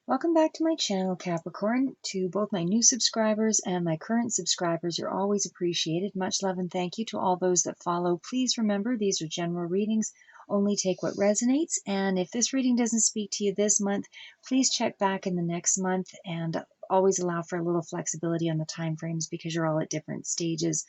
Welcome back to my channel, Capricorn. To both my new subscribers and my current subscribers, you're always appreciated. Much love and thank you to all those that follow. Please remember, these are general readings. Only take what resonates. And if this reading doesn't speak to you this month, please check back in the next month and always allow for a little flexibility on the time frames because you're all at different stages,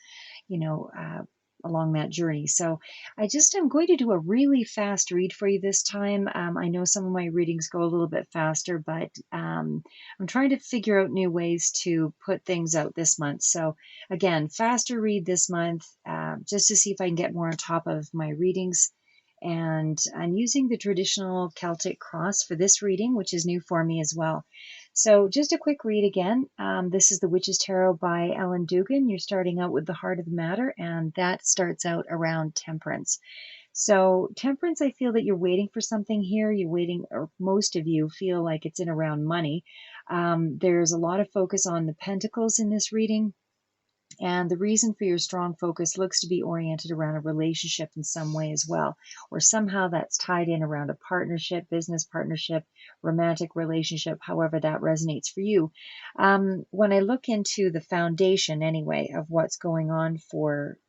along that journey. So I'm going to do a really fast read for you this time. I know some of my readings go a little bit faster, but I'm trying to figure out new ways to put things out this month. So again, faster read this month, just to see if I can get more on top of my readings. And I'm using the traditional Celtic cross for this reading, which is new for me as well. So just a quick read again. This is the Witch's Tarot by Ellen Dugan. You're starting out with the heart of the matter, and that starts out around temperance. So temperance, I feel that you're waiting for something here. You're waiting, or most of you feel like it's in around money. There's a lot of focus on the pentacles in this reading. And the reason for your strong focus looks to be oriented around a relationship in some way as well, or somehow that's tied in around a partnership, business partnership, romantic relationship, however that resonates for you. When I look into the foundation, anyway, of what's going on for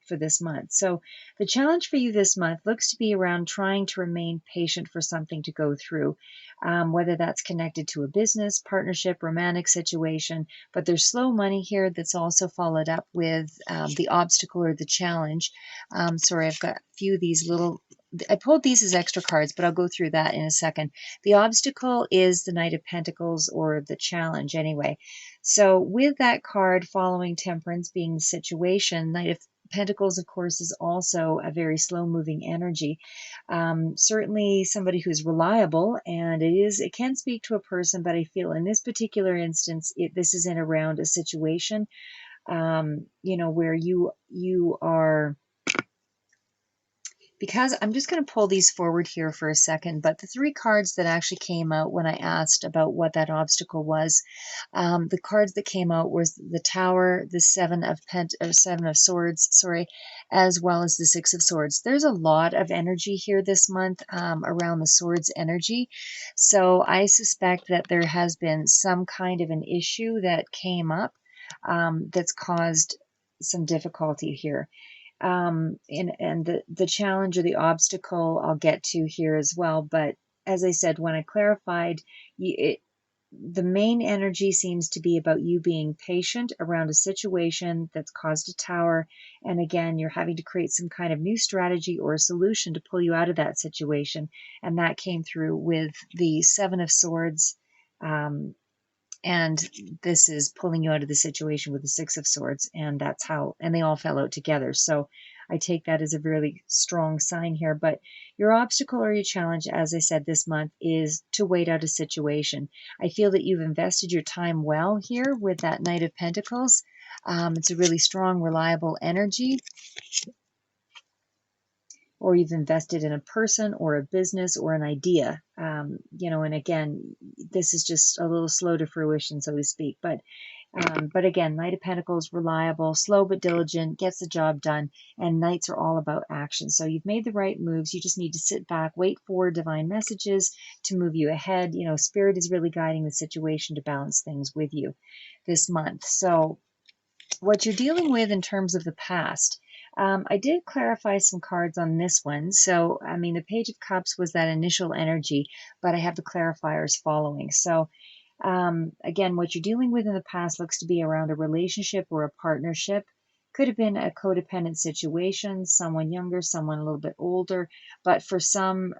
this month. So the challenge for you this month looks to be around trying to remain patient for something to go through, whether that's connected to a business, partnership, romantic situation, but there's slow money here that's also followed up with the obstacle or the challenge. Sorry, I've got a few of these little, I pulled these as extra cards, but I'll go through that in a second. The obstacle is the Knight of Pentacles, or the challenge anyway. So with that card following temperance being the situation, Knight of Pentacles, of course, is also a very slow-moving energy. Certainly somebody who's reliable, and it can speak to a person, but I feel in this particular instance, this is in around a situation, where you are, because I'm just going to pull these forward here for a second, but the three cards that actually came out when I asked about what that obstacle was, the cards that came out was the Tower, the Seven of Swords, sorry, as well as the Six of Swords. There's a lot of energy here this month around the Swords energy, so I suspect that there has been some kind of an issue that came up that's caused some difficulty here. And the challenge or the obstacle I'll get to here as well. But as I said, when I clarified, the main energy seems to be about you being patient around a situation that's caused a tower. And again, you're having to create some kind of new strategy or a solution to pull you out of that situation. And that came through with the Seven of Swords. And this is pulling you out of the situation with the Six of Swords, and that's how, and they all fell out together. So I take that as a really strong sign here. But your obstacle or your challenge, as I said, this month is to wait out a situation. I feel that you've invested your time well here with that Knight of Pentacles. It's a really strong, reliable energy. Or you've invested in a person or a business or an idea, and again, this is just a little slow to fruition, so to speak. But again, Knight of Pentacles, reliable, slow but diligent, gets the job done, and Knights are all about action. So you've made the right moves. You just need to sit back, wait for divine messages to move you ahead. Spirit is really guiding the situation to balance things with you this month. So what you're dealing with in terms of the past, I did clarify some cards on this one. So, I mean, the Page of Cups was that initial energy, but I have the clarifiers following. So, again, what you're dealing with in the past looks to be around a relationship or a partnership. Could have been a codependent situation, someone younger, someone a little bit older, but for some,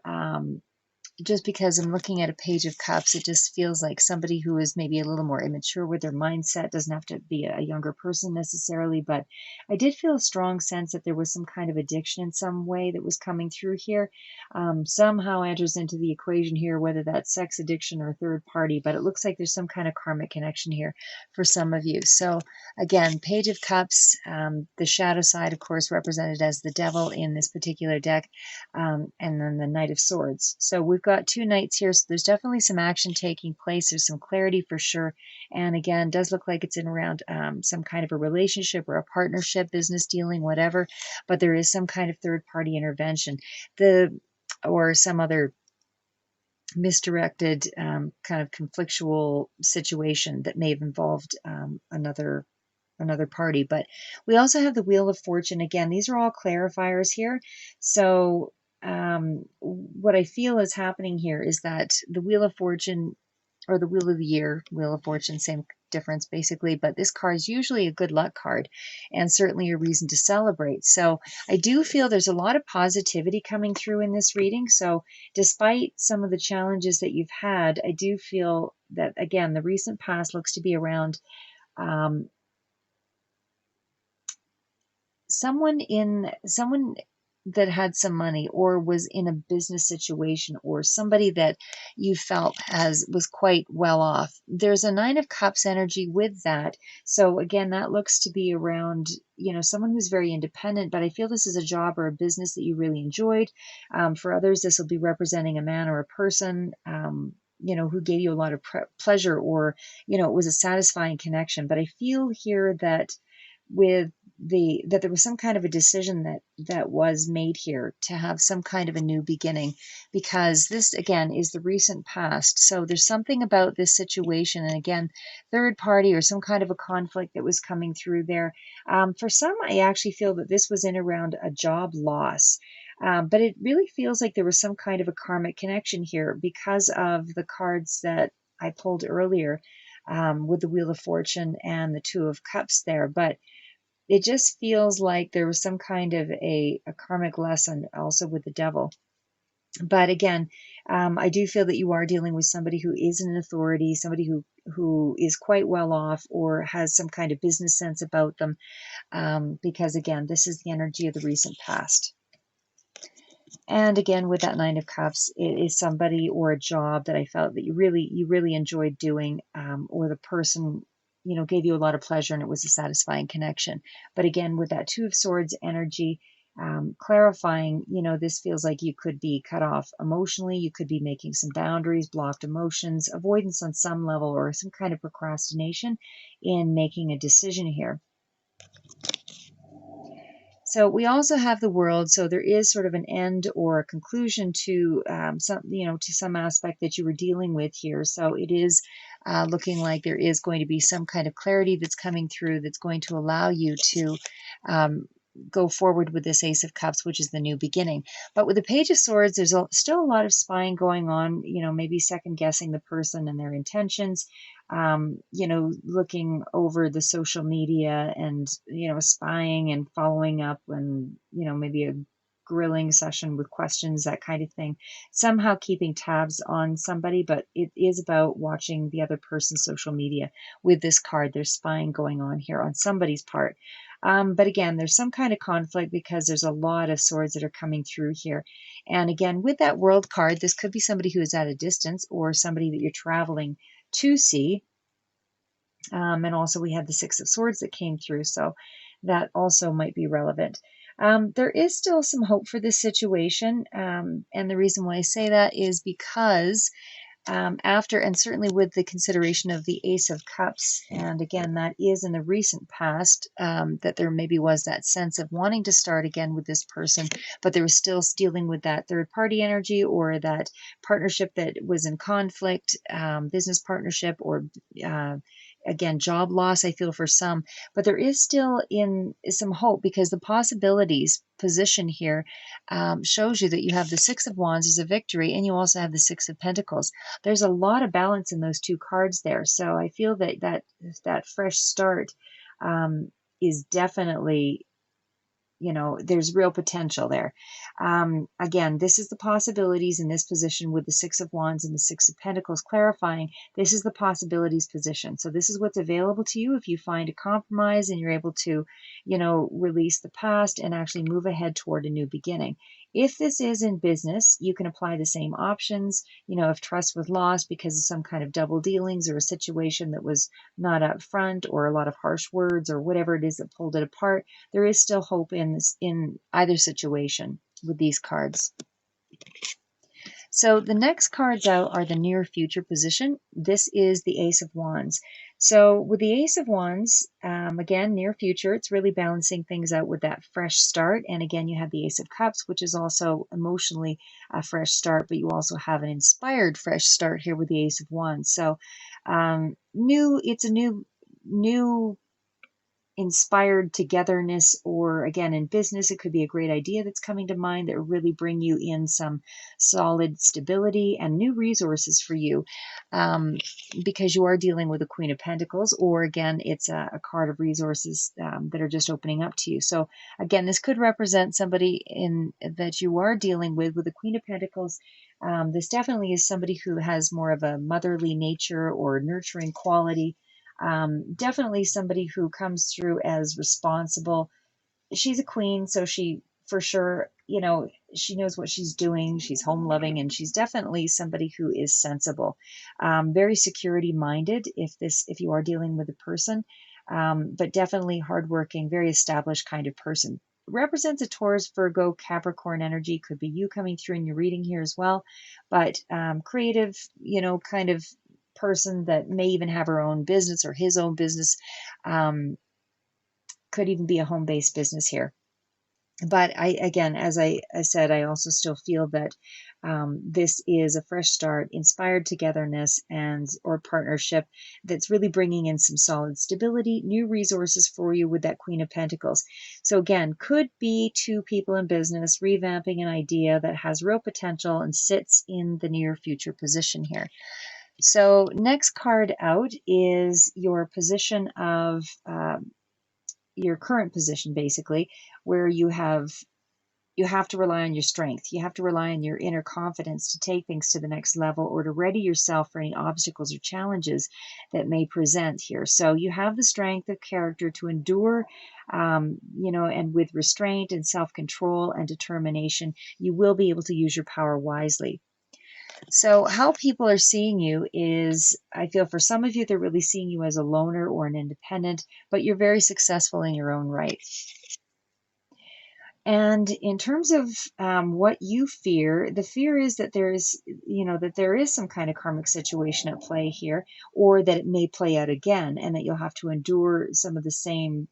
just because I'm looking at a Page of Cups, it just feels like somebody who is maybe a little more immature with their mindset. Doesn't have to be a younger person necessarily, but I did feel a strong sense that there was some kind of addiction in some way that was coming through here. Somehow enters into the equation here, whether that's sex addiction or third party, but it looks like there's some kind of karmic connection here for some of you. So again, Page of Cups, the shadow side, of course, represented as the devil in this particular deck, and then the Knight of Swords. So we've got two knights here, so there's definitely some action taking place. There's some clarity for sure, and again, does look like it's in around some kind of a relationship or a partnership, business dealing, whatever, but there is some kind of third party intervention or some other misdirected, kind of conflictual situation that may have involved another party. But we also have the Wheel of Fortune. Again, these are all clarifiers here. So what I feel is happening here is that the Wheel of Fortune, or the Wheel of the Year, Wheel of Fortune, same difference basically, but this card is usually a good luck card and certainly a reason to celebrate. So I do feel there's a lot of positivity coming through in this reading. So despite some of the challenges that you've had, I do feel that, again, the recent past looks to be around um, someone that had some money or was in a business situation, or somebody that you felt was quite well off. There's a Nine of Cups energy with that. So again, that looks to be around, someone who's very independent, but I feel this is a job or a business that you really enjoyed. For others, this will be representing a man or a person, who gave you a lot of pleasure, or, it was a satisfying connection. But I feel here that that there was some kind of a decision that was made here to have some kind of a new beginning, because this again is the recent past. So there's something about this situation, and again, third party or some kind of a conflict that was coming through there. For some, I actually feel that this was in around a job loss. But it really feels like there was some kind of a karmic connection here because of the cards that I pulled earlier, with the Wheel of Fortune and the Two of Cups there. But it just feels like there was some kind of a karmic lesson also with the Devil. But again, I do feel that you are dealing with somebody who is an authority, somebody who is quite well off or has some kind of business sense about them, because again, this is the energy of the recent past. And again, with that Nine of Cups, it is somebody or a job that I felt that you really enjoyed doing, or the person, gave you a lot of pleasure and it was a satisfying connection. But again, with that Two of Swords energy, clarifying, this feels like you could be cut off emotionally. You could be making some boundaries, blocked emotions, avoidance on some level, or some kind of procrastination in making a decision here. So we also have the World. So there is sort of an end or a conclusion to some aspect that you were dealing with here. So it is looking like there is going to be some kind of clarity that's coming through that's going to allow you to go forward with this Ace of Cups, which is the new beginning. But with the Page of Swords, there's still a lot of spying going on, maybe second guessing the person and their intentions, looking over the social media and, spying and following up, and, maybe a grilling session with questions, that kind of thing, somehow keeping tabs on somebody. But it is about watching the other person's social media. With this card, there's spying going on here on somebody's part. But again, there's some kind of conflict because there's a lot of swords that are coming through here. And again, with that World card, this could be somebody who is at a distance or somebody that you're traveling to see. And also we had the Six of Swords that came through, so that also might be relevant. There is still some hope for this situation. And the reason why I say that is because after, and certainly with the consideration of the Ace of Cups, and again, that is in the recent past, that there maybe was that sense of wanting to start again with this person, but there was still dealing with that third party energy or that partnership that was in conflict, business partnership, or again, job loss, I feel, for some. But there is still some hope, because the possibilities position here shows you that you have the Six of Wands as a victory, and you also have the Six of Pentacles. There's a lot of balance in those two cards there. So I feel that fresh start is definitely, there's real potential there. Again, this is the possibilities in this position with the Six of Wands and the Six of Pentacles clarifying. This is the possibilities position. So this is what's available to you if you find a compromise and you're able to, release the past and actually move ahead toward a new beginning. If this is in business, you can apply the same options. If trust was lost because of some kind of double dealings or a situation that was not up front, or a lot of harsh words, or whatever it is that pulled it apart, there is still hope in either situation with these cards. So the next cards out are the near future position. This is the Ace of Wands. So with the Ace of Wands, again, near future, it's really balancing things out with that fresh start. And again, you have the Ace of Cups, which is also emotionally a fresh start, but you also have an inspired fresh start here with the Ace of Wands. So it's a new inspired togetherness, or again in business it could be a great idea that's coming to mind that will really bring you in some solid stability and new resources for you, because you are dealing with a Queen of Pentacles, or again it's a card of resources that are just opening up to you. So again, this could represent somebody in that you are dealing with the Queen of Pentacles. This definitely is somebody who has more of a motherly nature or nurturing quality. Definitely somebody who comes through as responsible. She's a queen, so she for sure, she knows what she's doing. She's home loving, and she's definitely somebody who is sensible, very security minded. If you are dealing with a person, but definitely hardworking, very established kind of person. Represents a Taurus, Virgo, Capricorn energy. Could be you coming through in your reading here as well, but creative, kind of person that may even have her own business or his own business. Could even be a home-based business here. But again, as I said, I also still feel that this is a fresh start, inspired togetherness or partnership that's really bringing in some solid stability, new resources for you with that Queen of Pentacles. So again, could be two people in business revamping an idea that has real potential and sits in the near future position here. So next card out is your position of your current position, basically, where you have to rely on your strength. You have to rely on your inner confidence to take things to the next level, or to ready yourself for any obstacles or challenges that may present here. So you have the strength of character to endure, and with restraint and self-control and determination, you will be able to use your power wisely. So how people are seeing you is, I feel for some of you, they're really seeing you as a loner or an independent, but you're very successful in your own right. And in terms of what you fear, the fear is that there is some kind of karmic situation at play here, or that it may play out again, and that you'll have to endure some of the same,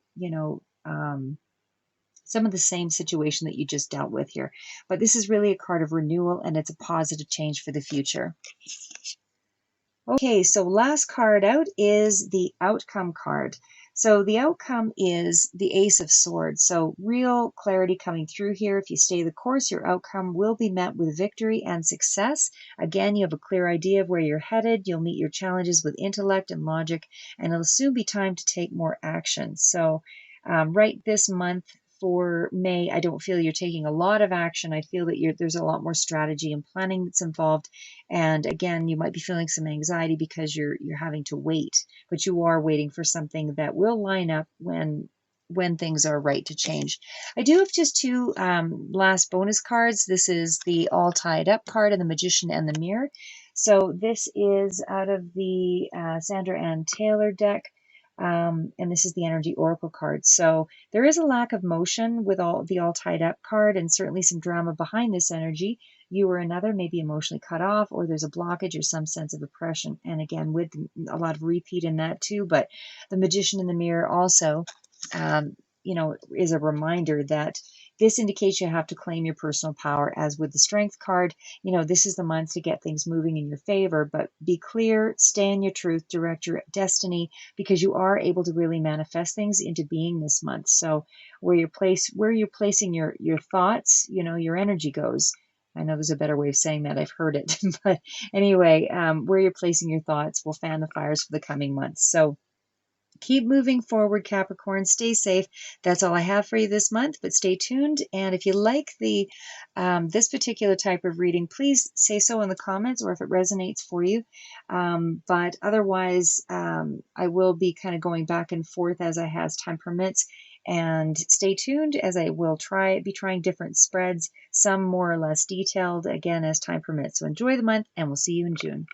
situation that you just dealt with here. But this is really a card of renewal, and it's a positive change for the future. Okay, so last card out is the outcome card. So the outcome is the Ace of Swords. So real clarity coming through here. If you stay the course, your outcome will be met with victory and success. Again, you have a clear idea of where you're headed. You'll meet your challenges with intellect and logic, and it'll soon be time to take more action. So right this month, for May, I don't feel you're taking a lot of action. I feel that there's a lot more strategy and planning that's involved. And again, you might be feeling some anxiety because you're having to wait, but you are waiting for something that will line up when things are right to change. I do have just two last bonus cards. This is the All Tied Up card and the Magician and the Mirror. So this is out of the Sandra Ann Taylor deck. And this is the Energy Oracle card. So there is a lack of motion with all Tied Up card, and certainly some drama behind this energy. You or another may be emotionally cut off, or there's a blockage or some sense of oppression. And again, with a lot of repeat in that too. But the Magician in the Mirror also, is a reminder that this indicates you have to claim your personal power. As with the Strength card, this is the month to get things moving in your favor, but be clear, stay in your truth, direct your destiny, because you are able to really manifest things into being this month. So where you're placing your thoughts, your energy goes. I know there's a better way of saying that. I've heard it. But anyway, where you're placing your thoughts will fan the fires for the coming months. So keep moving forward, Capricorn. Stay safe. That's all I have for you this month, but stay tuned. And if you like this particular type of reading, please say so in the comments, or if it resonates for you. But otherwise, I will be kind of going back and forth as time permits. And stay tuned, as I will be trying different spreads, some more or less detailed, again, as time permits. So enjoy the month, and we'll see you in June.